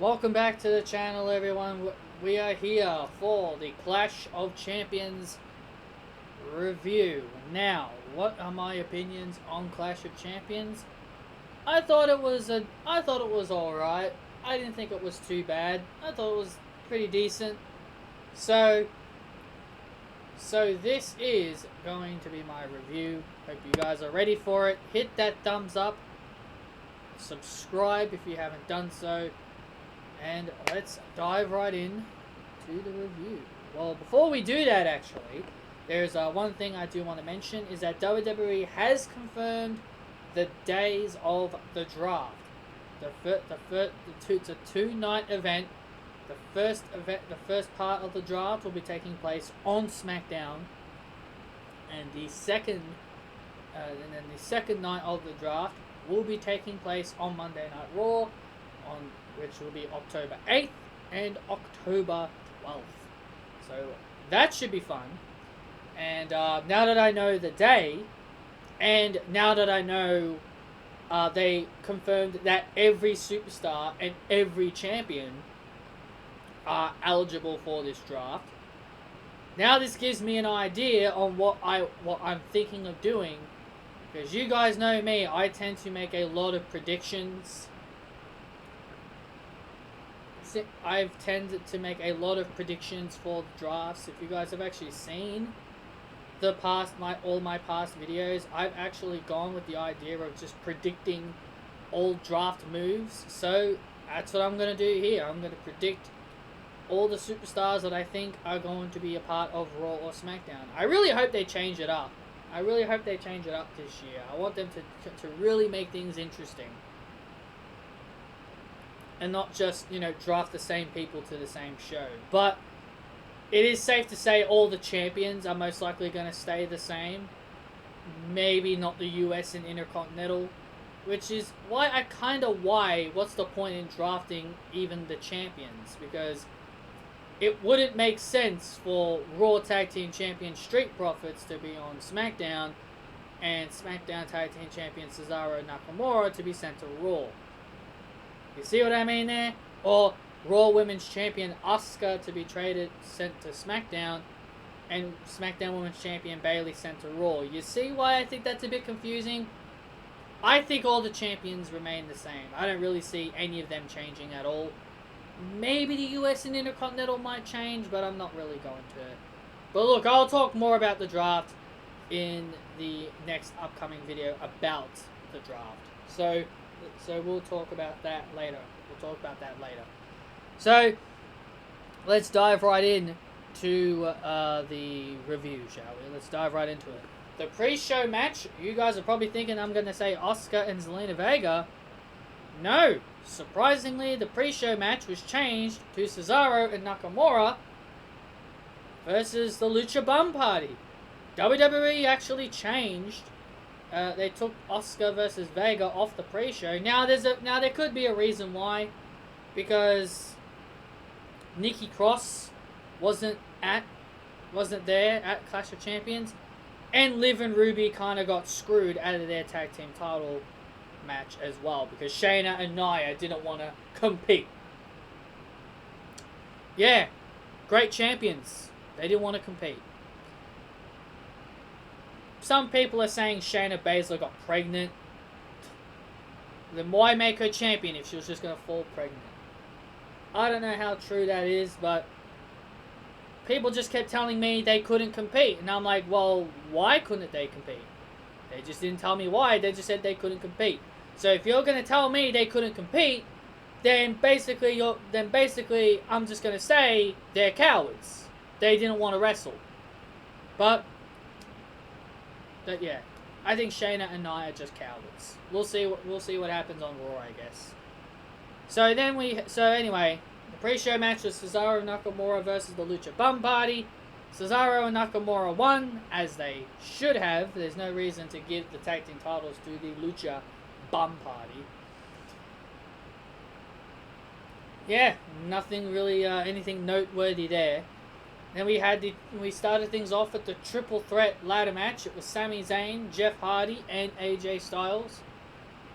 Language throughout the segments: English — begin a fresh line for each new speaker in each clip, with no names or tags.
Welcome back to the channel, everyone. We are here for the Clash of Champions review. Now, what are my opinions on Clash of Champions? I thought it was alright. I didn't think it was too bad. I thought it was pretty decent. So this is going to be my review. Hope you guys are ready for it. Hit that thumbs up. Subscribe if you haven't done so. And let's dive right in to the review. Well, before we do that, actually, there's one thing I do want to mention is that WWE has confirmed the days of the draft. It's a two-night event. The first part of the draft will be taking place on SmackDown, and the second night of the draft will be taking place on Monday Night Raw, which will be October 8th and October 12th. So that should be fun. And now that I know the day, and now that I know they confirmed that every superstar and every champion are eligible for this draft, now this gives me an idea on what I'm thinking of doing. Because you guys know me, I tend to make a lot of predictions. I've tended to make a lot of predictions for the drafts. If you guys have actually seen all my past videos, I've actually gone with the idea of just predicting all draft moves. So that's what I'm going to do here. I'm going to predict all the superstars that I think are going to be a part of Raw or SmackDown. I really hope they change it up. I really hope they change it up this year. I want them to really make things interesting. And not just, draft the same people to the same show. But it is safe to say all the champions are most likely going to stay the same. Maybe not the US and Intercontinental. Which is why what's the point in drafting even the champions? Because it wouldn't make sense for Raw Tag Team Champion Street Profits to be on SmackDown and SmackDown Tag Team Champion Cesaro and Nakamura to be sent to Raw. You see what I mean there? Or Raw Women's Champion Asuka to be sent to SmackDown, and SmackDown Women's Champion Bayley sent to Raw. You see why I think that's a bit confusing? I think all the champions remain the same. I don't really see any of them changing at all. Maybe the US and Intercontinental might change, but I'm not really going to. But look, I'll talk more about the draft in the next upcoming video about the draft. So we'll talk about that later. So let's dive right in to the review, shall we? Let's dive right into it. The pre-show match, you guys are probably thinking I'm going to say Asuka and Zelina Vega. No. Surprisingly, the pre-show match was changed to Cesaro and Nakamura versus the Lucha Bum Party. WWE actually changed. They took Asuka versus Vega off the pre-show. Now there could be a reason why, because Nikki Cross wasn't there at Clash of Champions, and Liv and Ruby kind of got screwed out of their tag team title match as well, because Shayna and Nia didn't want to compete. Yeah, great champions. They didn't want to compete. Some people are saying Shayna Baszler got pregnant. Then why make her champion if she was just going to fall pregnant? I don't know how true that is, but people just kept telling me they couldn't compete. And I'm like, well, why couldn't they compete? They just didn't tell me why. They just said they couldn't compete. So if you're going to tell me they couldn't compete, then basically I'm just going to say they're cowards. They didn't want to wrestle. But yeah, I think Shayna and Nia are just cowards. We'll see what happens on Raw, I guess. So anyway, the pre-show match was Cesaro and Nakamura versus the Lucha Bum Party. Cesaro and Nakamura won, as they should have. There's no reason to give the tag team titles to the Lucha Bum Party. Yeah, nothing really, anything noteworthy there. Then we started things off with the triple threat ladder match. It was Sami Zayn, Jeff Hardy, and AJ Styles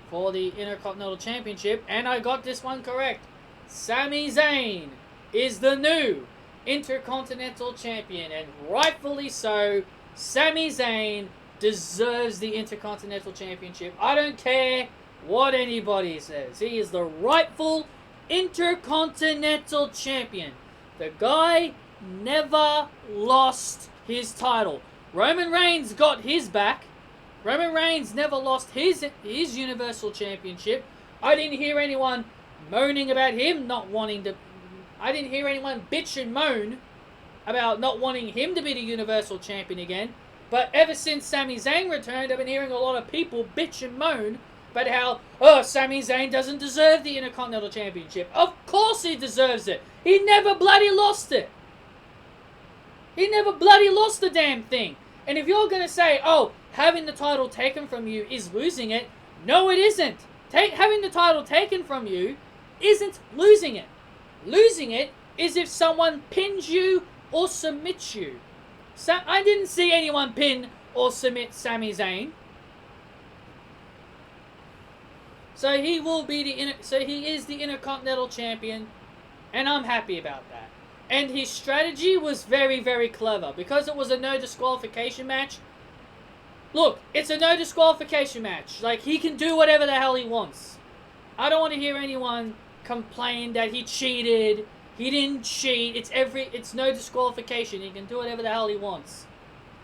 for the Intercontinental Championship. And I got this one correct. Sami Zayn is the new Intercontinental Champion, and rightfully so. Sami Zayn deserves the Intercontinental Championship. I don't care what anybody says. He is the rightful Intercontinental Champion. The guy never lost his title. Roman Reigns got his back. Roman Reigns never lost his Universal Championship. I didn't hear anyone moaning about him not wanting to... I didn't hear anyone bitch and moan about not wanting him to be the Universal Champion again. But ever since Sami Zayn returned, I've been hearing a lot of people bitch and moan about how, oh, Sami Zayn doesn't deserve the Intercontinental Championship. Of course he deserves it. He never bloody lost it. He never bloody lost the damn thing. And if you're going to say, oh, having the title taken from you is losing it, no it isn't. Having the title taken from you isn't losing it. Losing it is if someone pins you or submits you. I didn't see anyone pin or submit Sami Zayn. So he is the Intercontinental Champion, and I'm happy about that. And his strategy was very, very clever. Because it was a no disqualification match. Look, it's a no disqualification match. Like, he can do whatever the hell he wants. I don't want to hear anyone complain that he cheated. He didn't cheat. It's no disqualification. He can do whatever the hell he wants.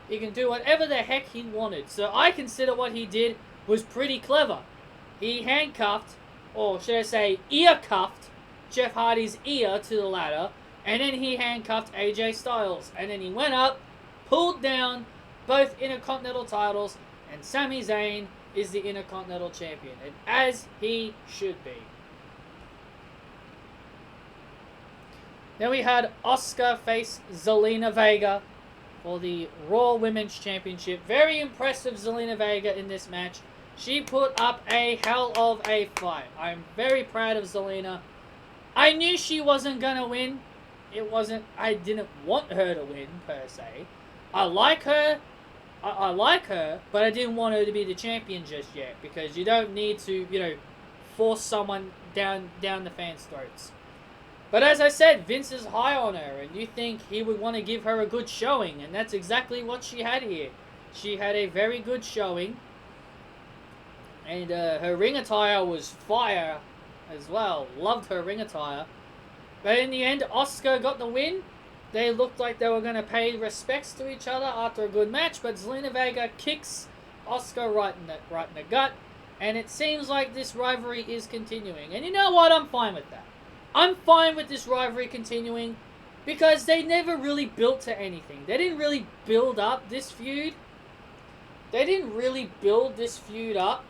He can do whatever the heck he wanted. So I consider what he did was pretty clever. He handcuffed, or should I say ear cuffed, Jeff Hardy's ear to the ladder, and then he handcuffed AJ Styles. And then he went up, pulled down both Intercontinental titles, and Sami Zayn is the Intercontinental Champion. And as he should be. Then we had Asuka face Zelina Vega for the Raw Women's Championship. Very impressive Zelina Vega in this match. She put up a hell of a fight. I'm very proud of Zelina. I knew she wasn't going to win. I didn't want her to win, per se. I like her, but I didn't want her to be the champion just yet. Because you don't need to, force someone down the fans' throats. But as I said, Vince is high on her, and you think he would want to give her a good showing, and that's exactly what she had here. She had a very good showing, and her ring attire was fire as well. Loved her ring attire. But in the end, Asuka got the win. They looked like they were going to pay respects to each other after a good match, but Zelina Vega kicks Asuka right in the gut, and it seems like this rivalry is continuing. And you know what? I'm fine with that. I'm fine with this rivalry continuing because they never really built to anything. They didn't really build up this feud. Up.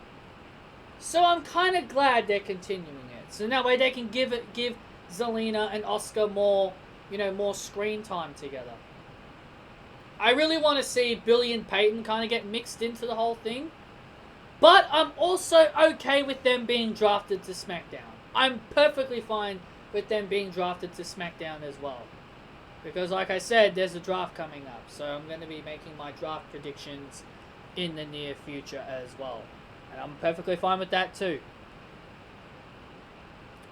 So I'm kind of glad they're continuing it. So that way they can give Zelina and Asuka more screen time together. I really want to see Billy and Peyton kind of get mixed into the whole thing. But I'm also okay with them being drafted to SmackDown. I'm perfectly fine with them being drafted to SmackDown as well. Because like I said, there's a draft coming up. So I'm going to be making my draft predictions in the near future as well. And I'm perfectly fine with that too.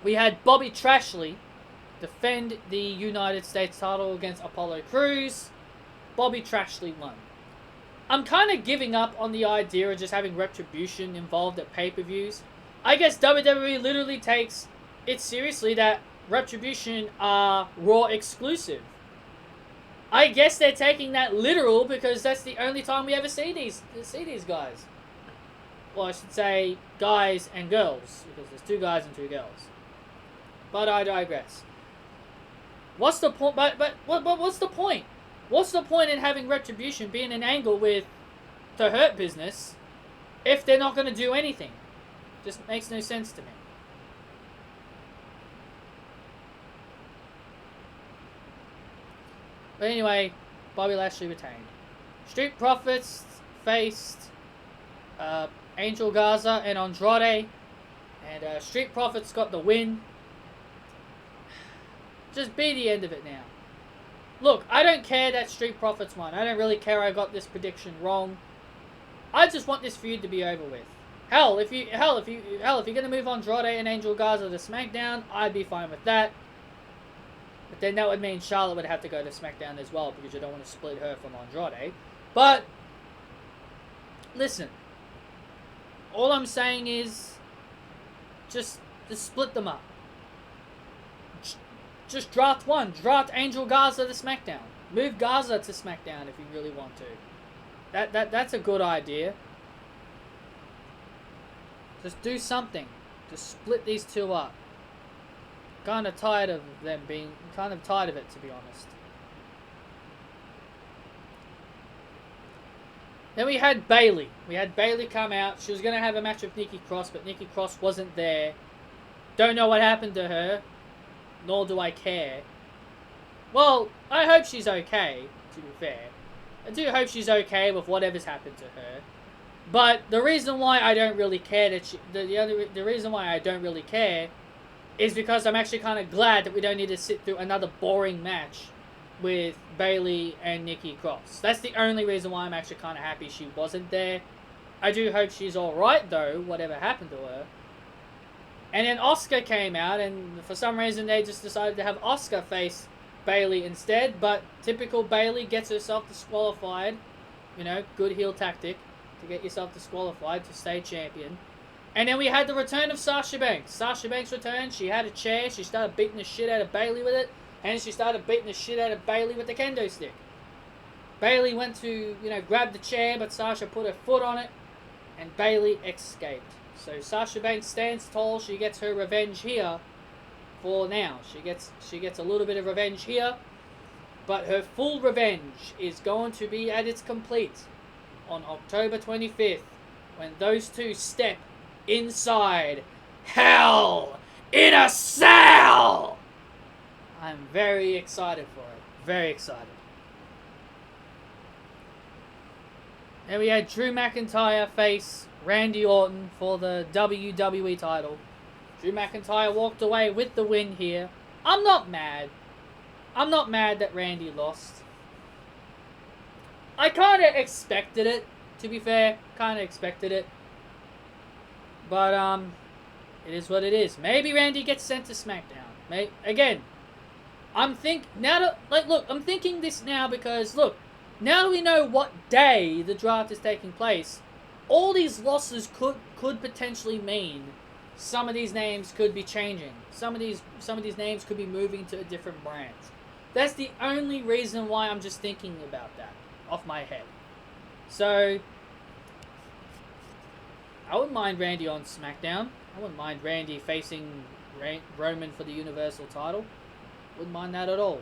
We had Bobby Trashley defend the United States title against Apollo Crews. Bobby Trashley won. I'm kind of giving up on the idea of just having Retribution involved at pay-per-views. I guess WWE literally takes it seriously that Retribution are Raw exclusive. I guess they're taking that literal because that's the only time we ever see these guys. Well, I should say guys and girls, because there's 2 guys and 2 girls. But I digress. What's the point? But what's the point? What's the point in having Retribution be in an angle with the Hurt Business if they're not going to do anything? Just makes no sense to me. But anyway, Bobby Lashley retained. Street Profits faced Angel Garza and Andrade. And Street Profits got the win. Just be the end of it now. Look, I don't care that Street Profits won. I don't really care I got this prediction wrong. I just want this feud to be over with. if you're gonna move Andrade and Angel Garza to SmackDown, I'd be fine with that. But then that would mean Charlotte would have to go to SmackDown as well, because you don't want to split her from Andrade. But listen, all I'm saying is just split them up. Just draft one. Draft Angel Garza to SmackDown. Move Garza to SmackDown if you really want to. That's a good idea. Just do something. Just split these two up. Kind of tired of it, to be honest. Then we had Bayley. We had Bayley come out. She was going to have a match with Nikki Cross, but Nikki Cross wasn't there. Don't know what happened to her. Nor do I care. Well, I hope she's okay, to be fair. I do hope she's okay with whatever's happened to her. But the reason why I don't really care the reason why I don't really care is because I'm actually kind of glad that we don't need to sit through another boring match with Bayley and Nikki Cross. That's the only reason why I'm actually kind of happy she wasn't there. I do hope she's alright though, whatever happened to her. And then Asuka came out, and for some reason they just decided to have Asuka face Bayley instead. But typical Bayley, gets herself disqualified. You know, good heel tactic to get yourself disqualified to stay champion. And then we had the return of Sasha Banks. Sasha Banks returned. She had a chair. She started beating the shit out of Bayley with it. And she started beating the shit out of Bayley with the kendo stick. Bayley went to, grab the chair, but Sasha put her foot on it. And Bayley escaped. So Sasha Banks stands tall. She gets her revenge here for now. She gets a little bit of revenge here. But her full revenge is going to be at its complete on October 25th. When those two step inside Hell in a Cell! I'm very excited for it. Very excited. And we had Drew McIntyre face Randy Orton for the WWE title. Drew McIntyre walked away with the win here. I'm not mad. I'm not mad that Randy lost. I kind of expected it, to be fair. Kind of expected it. But, it is what it is. Maybe Randy gets sent to SmackDown. Again, I'm thinking this now because, look, now that we know what day the draft is taking place, all these losses could potentially mean some of these names could be changing. Some of these names could be moving to a different brand. That's the only reason why I'm just thinking about that off my head. So, I wouldn't mind Randy on SmackDown. I wouldn't mind Randy facing Roman for the Universal title. Wouldn't mind that at all.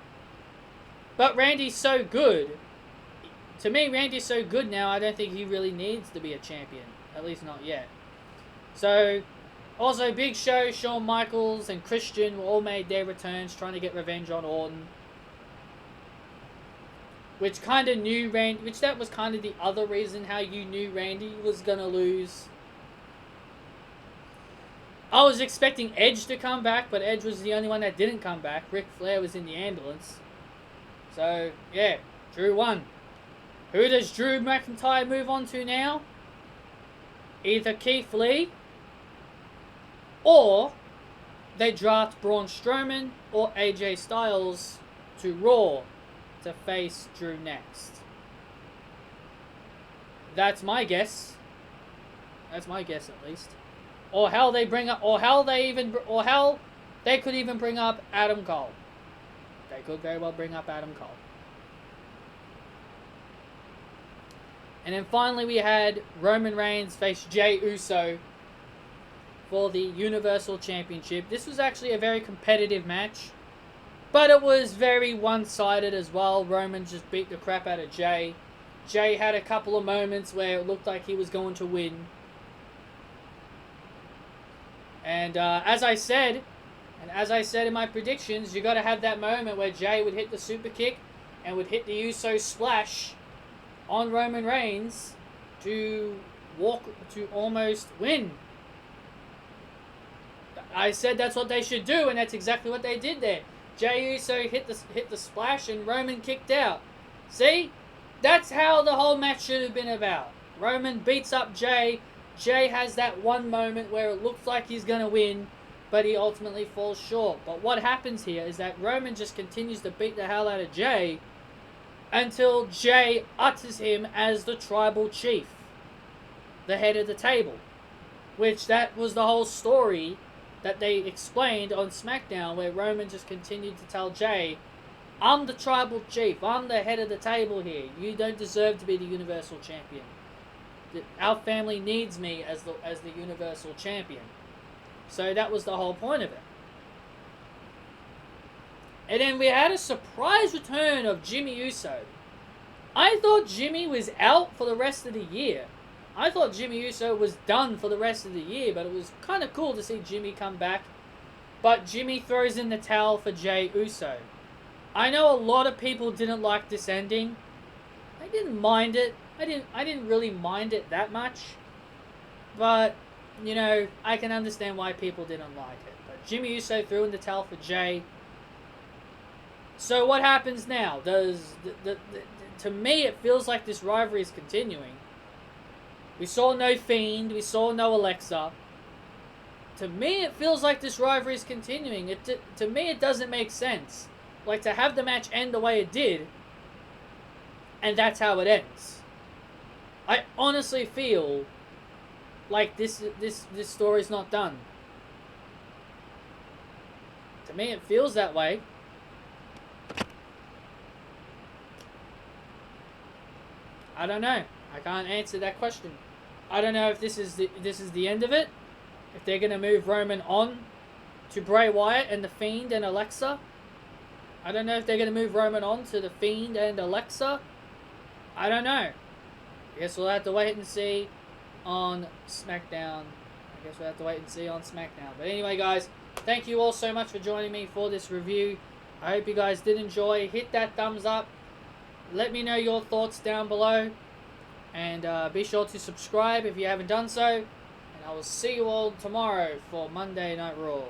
But Randy's so good. To me, Randy's so good now, I don't think he really needs to be a champion. At least not yet. So, also Big Show, Shawn Michaels, and Christian all made their returns trying to get revenge on Orton. Which that was kind of the other reason how you knew Randy was going to lose. I was expecting Edge to come back, but Edge was the only one that didn't come back. Ric Flair was in the ambulance. So, yeah, Drew won. Who does Drew McIntyre move on to now? Either Keith Lee, or they draft Braun Strowman or AJ Styles to Raw to face Drew next. That's my guess. That's my guess, at least. Or how they could even bring up Adam Cole. They could very well bring up Adam Cole. And then finally we had Roman Reigns face Jey Uso for the Universal Championship. This was actually a very competitive match, but it was very one-sided as well. Roman just beat the crap out of Jey. Jey had a couple of moments where it looked like he was going to win. And as I said in my predictions, you got to have that moment where Jey would hit the super kick and would hit the Uso splash on Roman Reigns to almost win. I said that's what they should do, and that's exactly what they did there. Jey Uso hit the splash, and Roman kicked out. See, that's how the whole match should have been about. Roman beats up Jey. Jay has that one moment where it looks like he's going to win, but he ultimately falls short. But what happens here is that Roman just continues to beat the hell out of Jay until Jay utters him as the tribal chief, the head of the table. Which that was the whole story that they explained on SmackDown, where Roman just continued to tell Jay, I'm the tribal chief, I'm the head of the table here, you don't deserve to be the Universal Champion. Our family needs me as the Universal Champion. So that was the whole point of it. And then we had a surprise return of Jimmy Uso. I thought Jimmy was out for the rest of the year. I thought Jimmy Uso was done for the rest of the year, but it was kind of cool to see Jimmy come back. But Jimmy throws in the towel for Jey Uso. I know a lot of people didn't like this ending. I didn't mind it. I didn't really mind it that much. But, you know, I can understand why people didn't like it. But Jimmy Uso threw in the towel for Jey. So what happens now? To me, it feels like this rivalry is continuing. We saw no Fiend. We saw no Alexa. To me, it feels like this rivalry is continuing. To me, it doesn't make sense. Like, to have the match end the way it did, and that's how it ends. I honestly feel like this story's not done. To me, it feels that way. I don't know. I can't answer that question. I don't know if this is the end of it. If they're gonna move Roman on to Bray Wyatt and the Fiend and Alexa. I don't know if they're gonna move Roman on to the Fiend and Alexa. I don't know. I guess we'll have to wait and see on SmackDown. But anyway, guys, thank you all so much for joining me for this review. I hope you guys did enjoy. Hit that thumbs up. Let me know your thoughts down below. And be sure to subscribe if you haven't done so. And I will see you all tomorrow for Monday Night Raw.